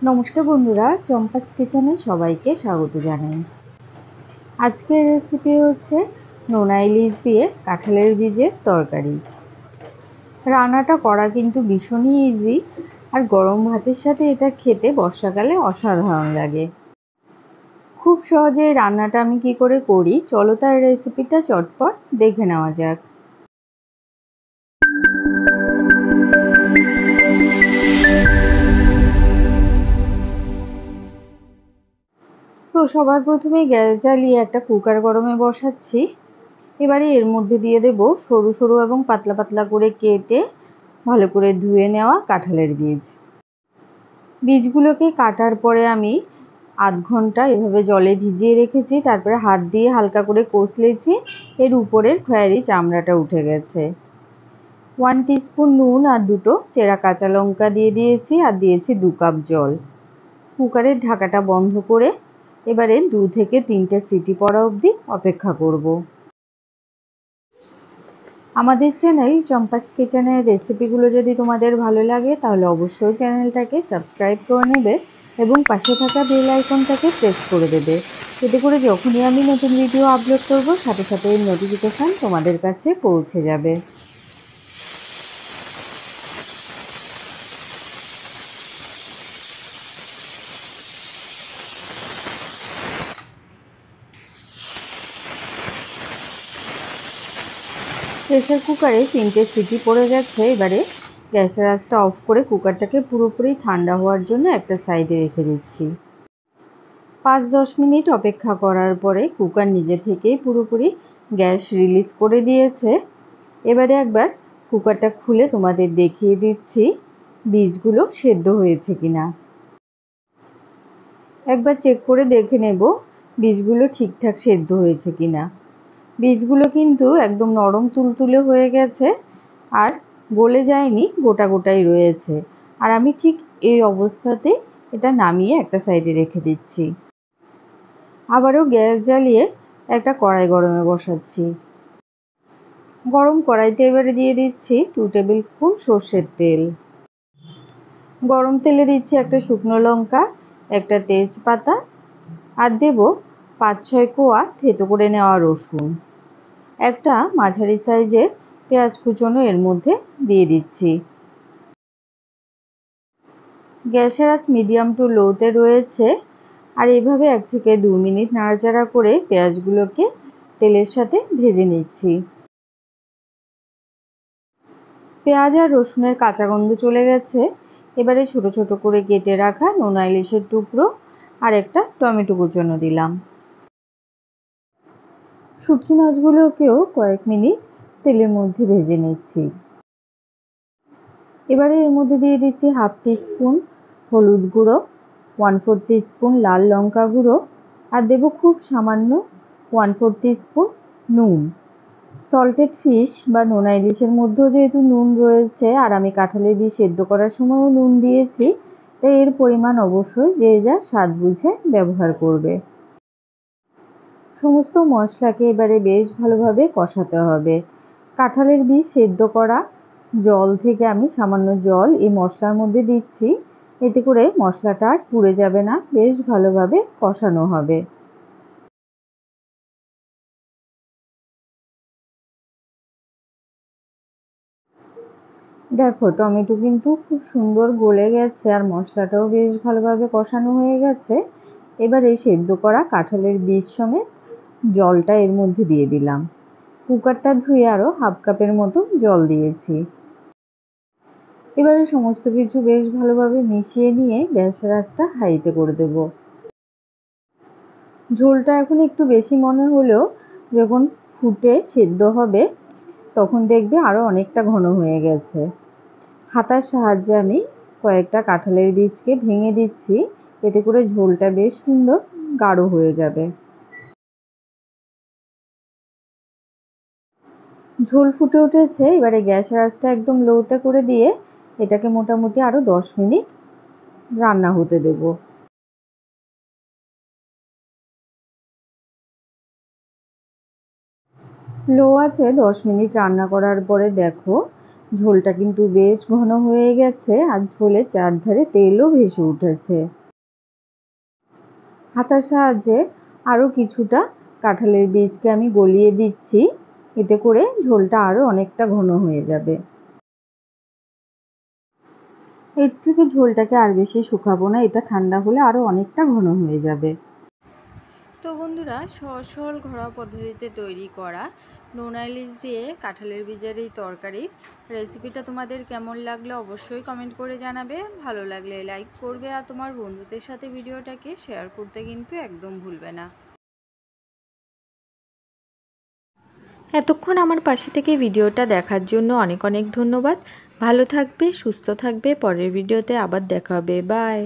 নমস্কার বন্ধুরা, চম্পাস কিচেনে সবাইকে স্বাগত জানাই। আজকের রেসিপি হচ্ছে নোনা ইলিশ দিয়ে কাঁঠালের বীজের তরকারি। রান্নাটা করা কিন্তু ভীষণই ইজি, আর গরম ভাতের সাথে এটা খেতে বর্ষাকালে অসাধারণ লাগে। খুব সহজে রান্নাটা আমি কি করে করি, চলো তার রেসিপিটা চটপট দেখে নেওয়া যাক। তো সবার প্রথমে গ্যাস জ্বালিয়ে একটা কুকার গরমে বসাচ্ছি। এবারে এর মধ্যে দিয়ে দেব সরু সরু এবং পাতলা পাতলা করে কেটে ভালো করে ধুয়ে নেওয়া কাঁঠালের বীজ। বীজগুলোকে কাটার পরে আমি আধ ঘন্টা এভাবে জলে ভিজিয়ে রেখেছি। তারপরে হাত দিয়ে হালকা করে কষলেছি, এর উপরের খয়েরি চামড়াটা উঠে গেছে। 1 টিস্পুন নুন আর দুটো চেরা কাঁচা লঙ্কা দিয়ে দিয়েছি, আর দিয়েছি 2 কাপ জল। কুকারের ঢাকাটা বন্ধ করে এবারে 2 থেকে 3টে সিটি পড়া অবধি অপেক্ষা করব। আমাদের চ্যানেল চম্পাস কিচেনের রেসিপিগুলো যদি তোমাদের ভালো লাগে তাহলে অবশ্যই চ্যানেলটাকে সাবস্ক্রাইব করে নেবে এবং পাশে থাকা বেল আইকনটাকে প্রেস করে দেবে। এতে করে যখনই আমি নতুন ভিডিও আপলোড করব সাথে সাথে এর নোটিফিকেশান তোমাদের কাছে পৌঁছে যাবে। প্রেসার কুকারে 3টে সিটি পড়ে গেছে। এবারে গ্যাসের আঁচটা অফ করে কুকারটাকে পুরোপুরি ঠান্ডা হওয়ার জন্য একটা সাইডে রেখে দিচ্ছি। 5-10 মিনিট অপেক্ষা করার পরে কুকার নিজে থেকেই পুরোপুরি গ্যাস রিলিজ করে দিয়েছে। এবারে একবার কুকারটা খুলে তোমাদের দেখিয়ে দিচ্ছি বীজগুলো সেদ্ধ হয়েছে কিনা। একবার চেক করে দেখে নেব বীজগুলো ঠিকঠাক সেদ্ধ হয়েছে কিনা। বীজগুলো কিন্তু একদম নরম তুলতুলে হয়ে গেছে, আর গলে যায়নি, গোটা গোটাই রয়েছে। আর আমি ঠিক এই অবস্থাতে এটা নামিয়ে একটা সাইডে রেখে দিচ্ছি। আবারও গ্যাস জ্বালিয়ে একটা কড়াই গরমে বসাচ্ছি। গরম কড়াইতে এবারে দিয়ে দিচ্ছি 2 টেবিল স্পুন সর্ষের তেল। গরম তেলে দিচ্ছি একটা শুকনো লঙ্কা, একটা তেজপাতা, আর দেব 5-6 কোয়া থেতো করে নেওয়া রসুন। একটা মাঝারি সাইজের পেঁয়াজ কুচনো এর মধ্যে দিয়ে দিচ্ছি। গ্যাসের আঁচ মিডিয়াম টু লোতে রয়েছে, আর এইভাবে 1 থেকে 2 মিনিট নাড়াচাড়া করে পেঁয়াজগুলোকে তেলের সাথে ভেজে নিচ্ছি। পেঁয়াজ আর রসুনের কাঁচা গন্ধ চলে গেছে। এবারে ছোট ছোট করে কেটে রাখা নোনা ইলিশের টুকরো আর একটা টমেটো কুচনো দিলাম। শুটকি মাছগুলোকেও কয়েক মিনিট তেলের মধ্যে ভেজে নিচ্ছি। এবারে এর মধ্যে দিয়ে দিচ্ছি 1/2 টিস্পুন হলুদ গুঁড়ো, 1/4 টিস্পুন লাল লঙ্কা গুঁড়ো, আর দেবো খুব সামান্য 1/4 টিস্পুন নুন। সল্টেড ফিশ বা নোনা ইলিশের মধ্যেও যেহেতু নুন রয়েছে, আর আমি কাঁঠালের বীজ সেদ্ধ করার সময়ও নুন দিয়েছি, তাই এর পরিমাণ অবশ্যই যে যার স্বাদ বুঝে ব্যবহার করবে। সমস্ত মশলাকে এবারে বেশ ভালোভাবে কষাতে হবে। কাঁঠালের বীজ সেদ্ধ করা জল থেকে আমি সামান্য জল এই মশলার মধ্যে দিচ্ছি, এতে করে মশলাটা আর পুড়ে যাবে না, বেশ ভালোভাবে কষানো হবে। দেখো টমেটো কিন্তু খুব সুন্দর গলে গেছে, আর মশলাটাও বেশ ভালোভাবে কষানো হয়ে গেছে। এবার এই সেদ্ধ করা কাঁঠালের বীজ সমেত জলটা এর মধ্যে দিয়ে দিলাম। কুকারটা ধুয়ে আরও 1/2 কাপের মতো জল দিয়েছি। এবারে সমস্ত কিছু বেশ ভালোভাবে মিশিয়ে নিয়ে গ্যাসের আঁচটা হাইতে করে দেব। ঝোলটা এখন একটু বেশি মনে হলেও যখন ফুটে সেদ্ধ হবে তখন দেখবে আরও অনেকটা ঘন হয়ে গেছে। হাতার সাহায্যে আমি কয়েকটা কাঁঠালের বীজকে ভেঙে দিচ্ছি, এতে করে ঝোলটা বেশ সুন্দর গাঢ় হয়ে যাবে। ঝোল ফুটে উঠেছে। এবারে গ্যাসের আঁচটা একদম লোতে করে দিয়ে এটাকে মোটামুটি আরও 10 মিনিট রান্না হতে দেব। লো আছে 10 মিনিট রান্না করার পরে দেখো ঝোলটা কিন্তু বেশ ঘন হয়ে গেছে আর ঝোলের চারধারে তেলও ভেসে উঠেছে। হাতার সাহায্যে আরও কিছুটা কাঁঠালের বীজকে আমি গলিয়ে দিচ্ছি, এতে করে ঝোলটা আরও অনেকটা ঘন হয়ে যাবে। এর থেকে ঝোলটাকে আর বেশি শুকাবো না, এটা ঠান্ডা হলে আরও অনেকটা ঘন হয়ে যাবে। তো বন্ধুরা, সহজ সরল ঘরোয়া পদ্ধতিতে তৈরি করা নোনা ইলিশ দিয়ে কাঁঠালের বীজের এই তরকারির রেসিপিটা তোমাদের কেমন লাগলো অবশ্যই কমেন্ট করে জানাবে। ভালো লাগলে লাইক করবে আর তোমার বন্ধুদের সাথে ভিডিওটাকে শেয়ার করতে কিন্তু একদম ভুলবে না। এতক্ষণ আমার পাশে থেকে ভিডিওটা দেখার জন্য অনেক অনেক ধন্যবাদ। ভালো থাকবে, সুস্থ থাকবে। পরের ভিডিওতে আবার দেখা হবে। বাই।